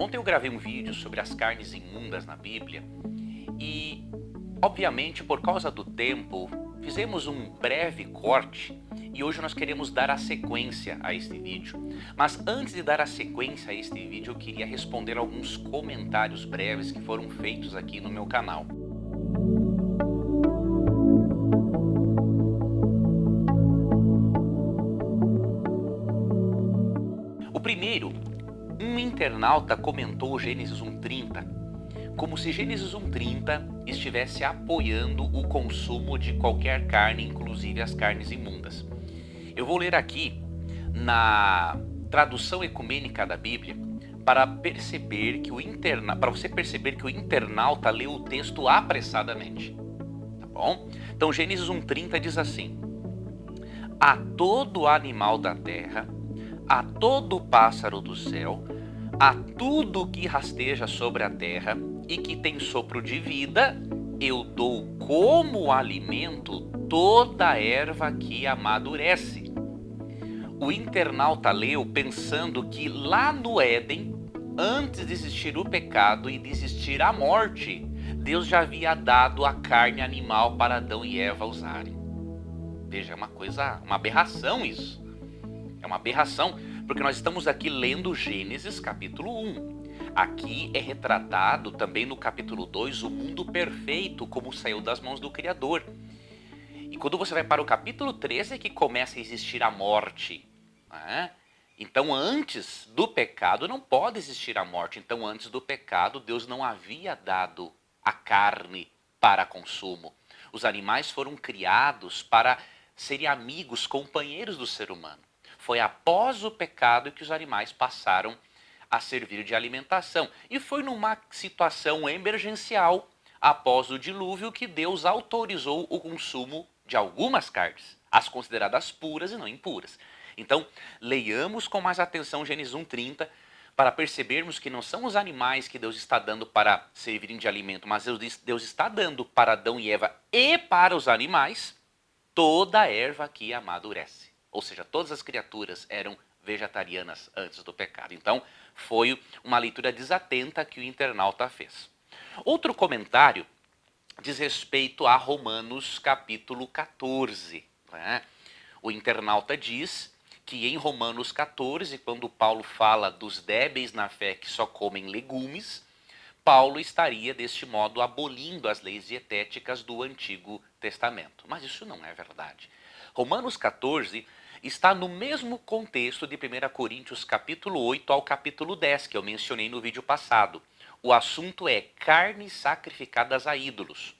Ontem eu gravei um vídeo sobre as carnes imundas na Bíblia e, obviamente, por causa do tempo, fizemos um breve corte e hoje nós queremos dar a sequência a este vídeo. Mas antes de dar a sequência a este vídeo, eu queria responder alguns comentários breves que foram feitos aqui no meu canal. O primeiro, um internauta comentou Gênesis 1:30, como se Gênesis 1:30 estivesse apoiando o consumo de qualquer carne, inclusive as carnes imundas. Eu vou ler aqui na tradução ecumênica da Bíblia para você perceber que o internauta leu o texto apressadamente, tá bom? Então Gênesis 1:30 diz assim: a todo animal da terra, a todo pássaro do céu, a tudo que rasteja sobre a terra e que tem sopro de vida, eu dou como alimento toda a erva que amadurece. O internauta leu pensando que lá no Éden, antes de existir o pecado e de existir a morte, Deus já havia dado a carne animal para Adão e Eva usarem. Veja, é uma aberração isso. É uma aberração, porque nós estamos aqui lendo Gênesis capítulo 1. Aqui é retratado também no capítulo 2 o mundo perfeito como saiu das mãos do Criador. E quando você vai para o capítulo 13 é que começa a existir a morte. Né? Então antes do pecado não pode existir a morte. Então antes do pecado Deus não havia dado a carne para consumo. Os animais foram criados para serem amigos, companheiros do ser humano. Foi após o pecado que os animais passaram a servir de alimentação. E foi numa situação emergencial, após o dilúvio, que Deus autorizou o consumo de algumas carnes, as consideradas puras e não impuras. Então, leiamos com mais atenção Gênesis 1:30 para percebermos que não são os animais que Deus está dando para servirem de alimento, mas Deus está dando para Adão e Eva e para os animais toda a erva que amadurece. Ou seja, todas as criaturas eram vegetarianas antes do pecado. Então, foi uma leitura desatenta que o internauta fez. Outro comentário diz respeito a Romanos capítulo 14. Né? O internauta diz que em Romanos 14, quando Paulo fala dos débeis na fé que só comem legumes, Paulo estaria, deste modo, abolindo as leis dietéticas do Antigo Testamento. Mas isso não é verdade. Romanos 14 está no mesmo contexto de 1 Coríntios capítulo 8 ao capítulo 10, que eu mencionei no vídeo passado. O assunto é carnes sacrificadas a ídolos.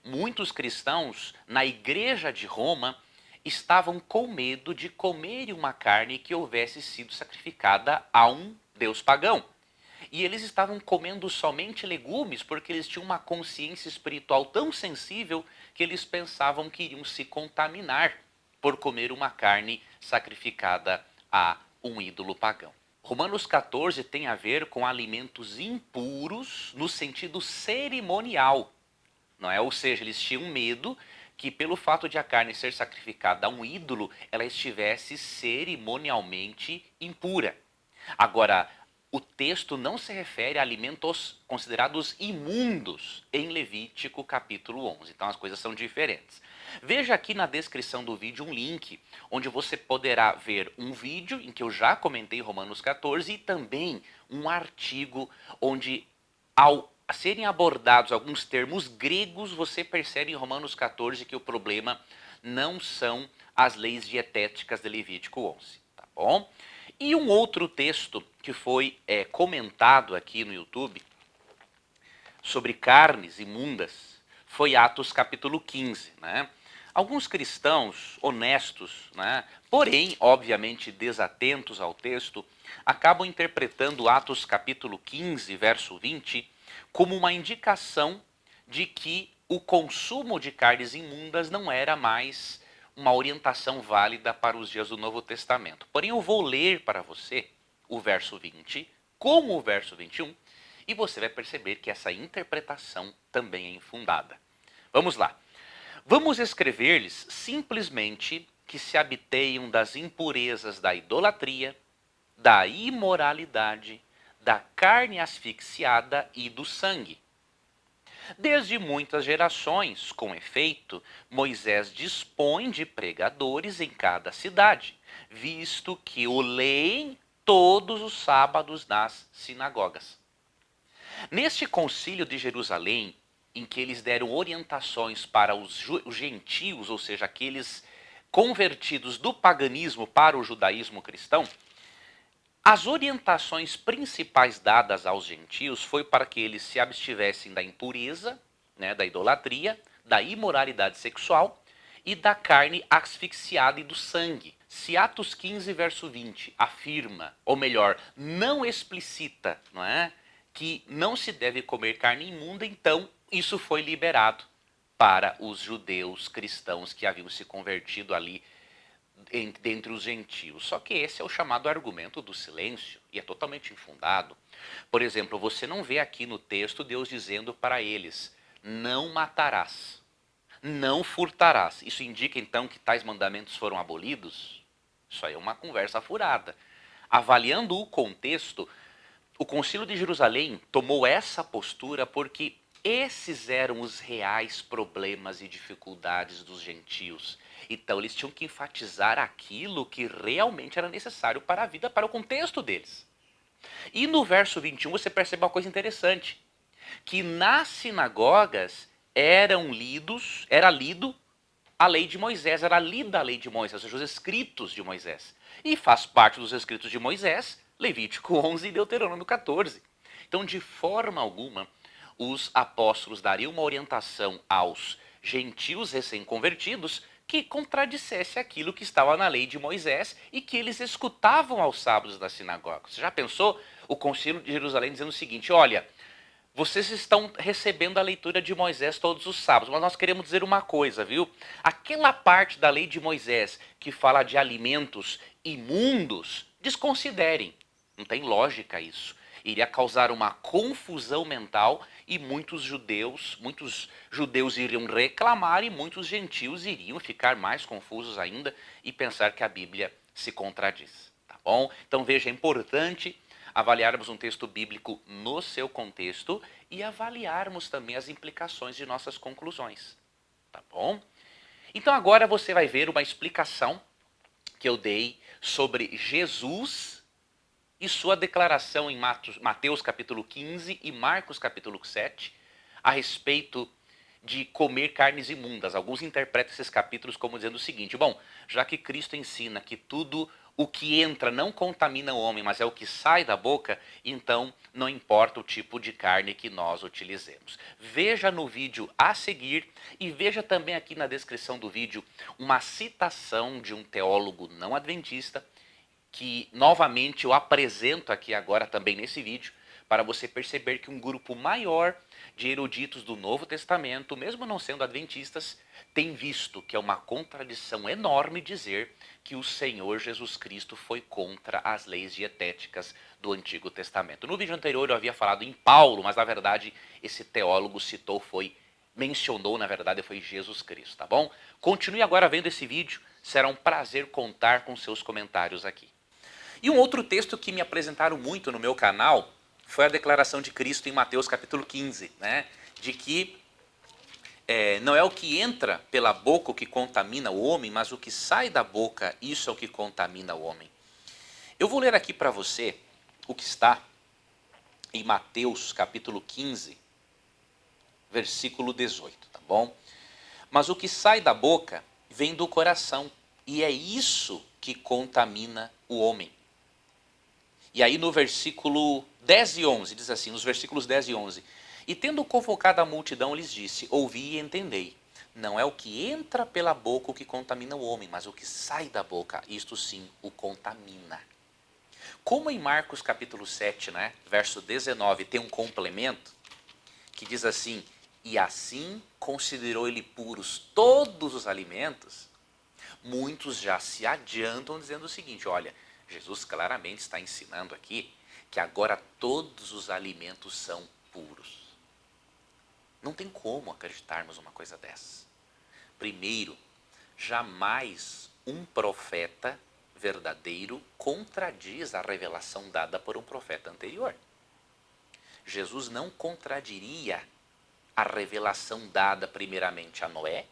Muitos cristãos na igreja de Roma estavam com medo de comerem uma carne que houvesse sido sacrificada a um deus pagão. E eles estavam comendo somente legumes porque eles tinham uma consciência espiritual tão sensível que eles pensavam que iriam se contaminar por comer uma carne sacrificada a um ídolo pagão. Romanos 14 tem a ver com alimentos impuros no sentido cerimonial, não é? Ou seja, eles tinham medo que pelo fato de a carne ser sacrificada a um ídolo, ela estivesse cerimonialmente impura. Agora, o texto não se refere a alimentos considerados imundos em Levítico capítulo 11. Então as coisas são diferentes. Veja aqui na descrição do vídeo um link onde você poderá ver um vídeo em que eu já comentei Romanos 14 e também um artigo onde, ao serem abordados alguns termos gregos, você percebe em Romanos 14 que o problema não são as leis dietéticas de Levítico 11. Tá bom? E um outro texto que foi comentado aqui no YouTube sobre carnes imundas foi Atos capítulo 15. Né? Alguns cristãos honestos, né, porém, obviamente desatentos ao texto, acabam interpretando Atos capítulo 15, verso 20, como uma indicação de que o consumo de carnes imundas não era mais uma orientação válida para os dias do Novo Testamento. Porém, eu vou ler para você o verso 20 com o verso 21 e você vai perceber que essa interpretação também é infundada. Vamos lá. Vamos escrever-lhes simplesmente que se absteiam das impurezas da idolatria, da imoralidade, da carne asfixiada e do sangue. Desde muitas gerações, com efeito, Moisés dispõe de pregadores em cada cidade, visto que o leem todos os sábados nas sinagogas. Neste concílio de Jerusalém, em que eles deram orientações para os gentios, ou seja, aqueles convertidos do paganismo para o judaísmo cristão, as orientações principais dadas aos gentios foi para que eles se abstivessem da impureza, né, da idolatria, da imoralidade sexual e da carne asfixiada e do sangue. Se Atos 15, verso 20 afirma, ou melhor, não explicita, não é, que não se deve comer carne imunda, então isso foi liberado para os judeus cristãos que haviam se convertido ali dentre os gentios. Só que esse é o chamado argumento do silêncio e é totalmente infundado. Por exemplo, você não vê aqui no texto Deus dizendo para eles: não matarás, não furtarás. Isso indica então que tais mandamentos foram abolidos? Isso aí é uma conversa furada. Avaliando o contexto, o Concílio de Jerusalém tomou essa postura porque esses eram os reais problemas e dificuldades dos gentios. Então eles tinham que enfatizar aquilo que realmente era necessário para a vida, para o contexto deles. E no verso 21 você percebe uma coisa interessante, que nas sinagogas era lido a lei de Moisés, era lida a lei de Moisés, ou seja, os escritos de Moisés. E faz parte dos escritos de Moisés Levítico 11 e Deuteronômio 14. Então, de forma alguma, os apóstolos dariam uma orientação aos gentios recém-convertidos que contradissesse aquilo que estava na lei de Moisés e que eles escutavam aos sábados da sinagoga. Você já pensou o Concílio de Jerusalém dizendo o seguinte: olha, vocês estão recebendo a leitura de Moisés todos os sábados, mas nós queremos dizer uma coisa, viu? Aquela parte da lei de Moisés que fala de alimentos imundos, desconsiderem. Não tem lógica isso. Iria causar uma confusão mental e muitos judeus iriam reclamar e muitos gentios iriam ficar mais confusos ainda e pensar que a Bíblia se contradiz, tá bom? Então veja, é importante avaliarmos um texto bíblico no seu contexto e avaliarmos também as implicações de nossas conclusões, tá bom? Então agora você vai ver uma explicação que eu dei sobre Jesus e sua declaração em Mateus capítulo 15 e Marcos capítulo 7 a respeito de comer carnes imundas. Alguns interpretam esses capítulos como dizendo o seguinte: bom, já que Cristo ensina que tudo o que entra não contamina o homem, mas é o que sai da boca, então não importa o tipo de carne que nós utilizemos. Veja no vídeo a seguir e veja também aqui na descrição do vídeo uma citação de um teólogo não adventista que novamente eu apresento aqui agora também nesse vídeo, para você perceber que um grupo maior de eruditos do Novo Testamento, mesmo não sendo adventistas, tem visto que é uma contradição enorme dizer que o Senhor Jesus Cristo foi contra as leis dietéticas do Antigo Testamento. No vídeo anterior eu havia falado em Paulo, mas na verdade esse teólogo mencionou, na verdade, foi Jesus Cristo, tá bom? Continue agora vendo esse vídeo, será um prazer contar com seus comentários aqui. E um outro texto que me apresentaram muito no meu canal foi a declaração de Cristo em Mateus capítulo 15, né? De que não é o que entra pela boca o que contamina o homem, mas o que sai da boca, isso é o que contamina o homem. Eu vou ler aqui para você o que está em Mateus capítulo 15, versículo 18, tá bom? Mas o que sai da boca vem do coração, e é isso que contamina o homem. E aí no versículo 10 e 11, diz assim, nos versículos 10 e 11, e tendo convocado a multidão, lhes disse, ouvi e entendei, não é o que entra pela boca o que contamina o homem, mas o que sai da boca, isto sim o contamina. Como em Marcos capítulo 7, né, verso 19, tem um complemento, que diz assim, e assim considerou ele puros todos os alimentos, muitos já se adiantam dizendo o seguinte, olha, Jesus claramente está ensinando aqui que agora todos os alimentos são puros. Não tem como acreditarmos uma coisa dessa. Primeiro, jamais um profeta verdadeiro contradiz a revelação dada por um profeta anterior. Jesus não contradiria a revelação dada primeiramente a Noé,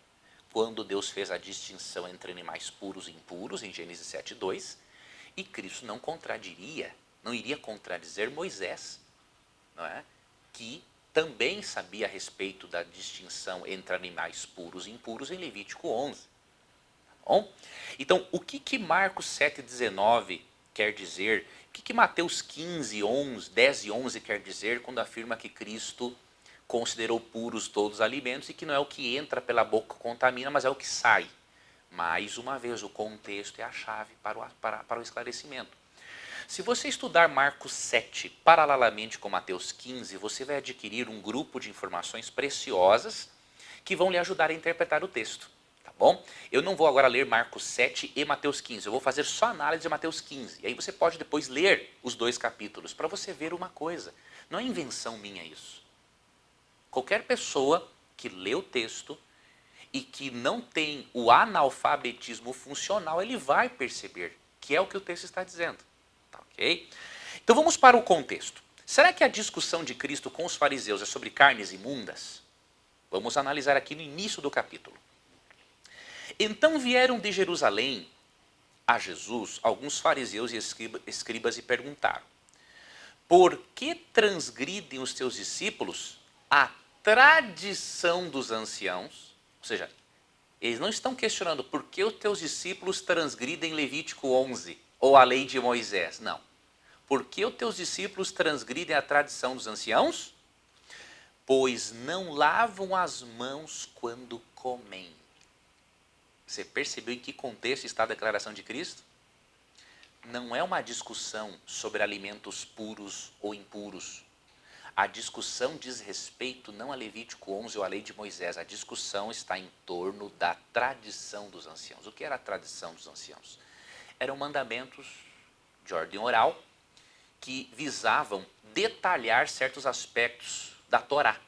quando Deus fez a distinção entre animais puros e impuros, em Gênesis 7:2, e Cristo não contradiria, não iria contradizer Moisés, não é? Que também sabia a respeito da distinção entre animais puros e impuros em Levítico 11. Bom? Então, o que Marcos 7,19 quer dizer? O que Mateus 15, 11, 10 e 11 quer dizer quando afirma que Cristo considerou puros todos os alimentos e que não é o que entra pela boca que contamina, mas é o que sai? Mais uma vez, o contexto é a chave para o esclarecimento. Se você estudar Marcos 7 paralelamente com Mateus 15, você vai adquirir um grupo de informações preciosas que vão lhe ajudar a interpretar o texto. Tá bom? Eu não vou agora ler Marcos 7 e Mateus 15, eu vou fazer só análise de Mateus 15. E aí você pode depois ler os dois capítulos para você ver uma coisa. Não é invenção minha isso. Qualquer pessoa que lê o texto e que não tem o analfabetismo funcional, ele vai perceber que é o que o texto está dizendo. Tá, ok? Então vamos para o contexto. Será que a discussão de Cristo com os fariseus é sobre carnes imundas? Vamos analisar aqui no início do capítulo. Então vieram de Jerusalém a Jesus alguns fariseus e escribas e perguntaram: por que transgridem os teus discípulos a tradição dos anciãos? Ou seja, eles não estão questionando por que os teus discípulos transgridem Levítico 11 ou a lei de Moisés. Não. Por que os teus discípulos transgridem a tradição dos anciãos? Pois não lavam as mãos quando comem. Você percebeu em que contexto está a declaração de Cristo? Não é uma discussão sobre alimentos puros ou impuros. A discussão diz respeito não a Levítico 11 ou a lei de Moisés. A discussão está em torno da tradição dos anciãos. O que era a tradição dos anciãos? Eram mandamentos de ordem oral que visavam detalhar certos aspectos da Torá.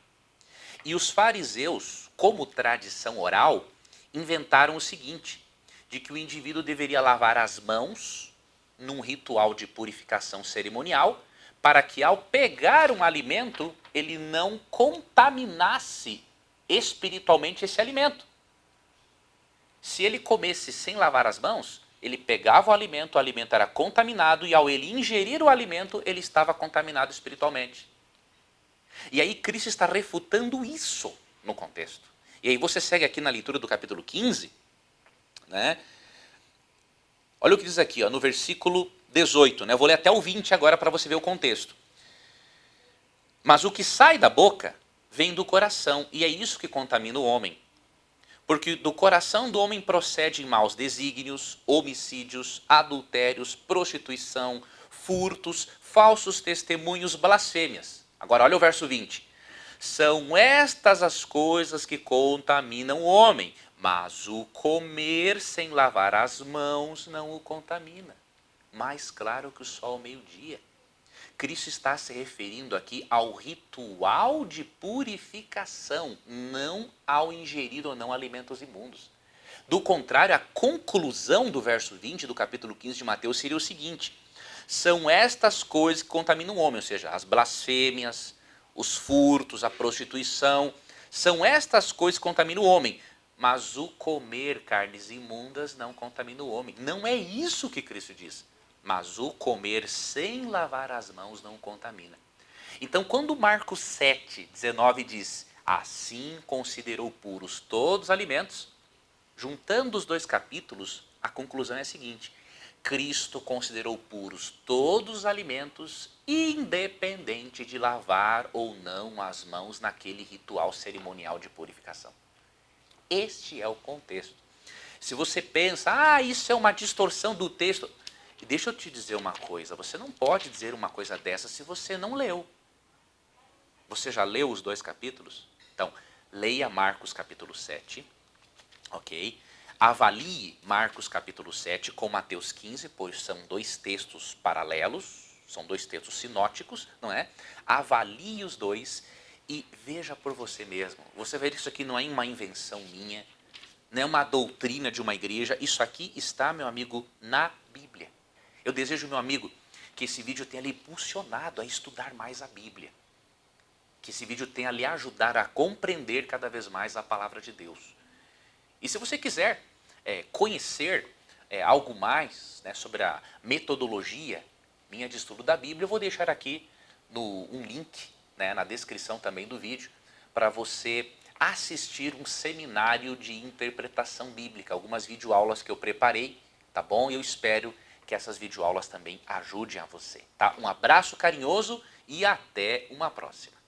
E os fariseus, como tradição oral, inventaram o seguinte, de que o indivíduo deveria lavar as mãos num ritual de purificação cerimonial, para que ao pegar um alimento, ele não contaminasse espiritualmente esse alimento. Se ele comesse sem lavar as mãos, ele pegava o alimento era contaminado e ao ele ingerir o alimento, ele estava contaminado espiritualmente. E aí Cristo está refutando isso no contexto. E aí você segue aqui na leitura do capítulo 15, né? Olha o que diz aqui, ó, no versículo 18, né? Eu vou ler até o 20 agora para você ver o contexto. Mas o que sai da boca vem do coração, e é isso que contamina o homem. Porque do coração do homem procedem maus desígnios, homicídios, adultérios, prostituição, furtos, falsos testemunhos, blasfêmias. Agora olha o verso 20. São estas as coisas que contaminam o homem, mas o comer sem lavar as mãos não o contamina. Mais claro que o sol ao meio-dia. Cristo está se referindo aqui ao ritual de purificação, não ao ingerir ou não alimentos imundos. Do contrário, a conclusão do verso 20 do capítulo 15 de Mateus seria o seguinte: são estas coisas que contaminam o homem, ou seja, as blasfêmias, os furtos, a prostituição, são estas coisas que contaminam o homem, mas o comer carnes imundas não contamina o homem. Não é isso que Cristo diz. Mas o comer sem lavar as mãos não contamina. Então, quando Marcos 7, 19 diz, assim considerou puros todos os alimentos, juntando os dois capítulos, a conclusão é a seguinte: Cristo considerou puros todos os alimentos, independente de lavar ou não as mãos naquele ritual cerimonial de purificação. Este é o contexto. Se você pensa, isso é uma distorção do texto... E deixa eu te dizer uma coisa, você não pode dizer uma coisa dessa se você não leu. Você já leu os dois capítulos? Então, leia Marcos capítulo 7, ok? Avalie Marcos capítulo 7 com Mateus 15, pois são dois textos paralelos, são dois textos sinóticos, não é? Avalie os dois e veja por você mesmo. Você vê que isso aqui não é uma invenção minha, não é uma doutrina de uma igreja, isso aqui está, meu amigo, na Bíblia. Eu desejo, meu amigo, que esse vídeo tenha lhe impulsionado a estudar mais a Bíblia. que esse vídeo tenha lhe ajudar a compreender cada vez mais a palavra de Deus. E se você quiser conhecer algo mais, né, sobre a metodologia minha de estudo da Bíblia, eu vou deixar aqui um link, né, na descrição também do vídeo, para você assistir um seminário de interpretação bíblica, algumas videoaulas que eu preparei, tá bom? Eu espero que essas videoaulas também ajudem a você, tá? Um abraço carinhoso e até uma próxima.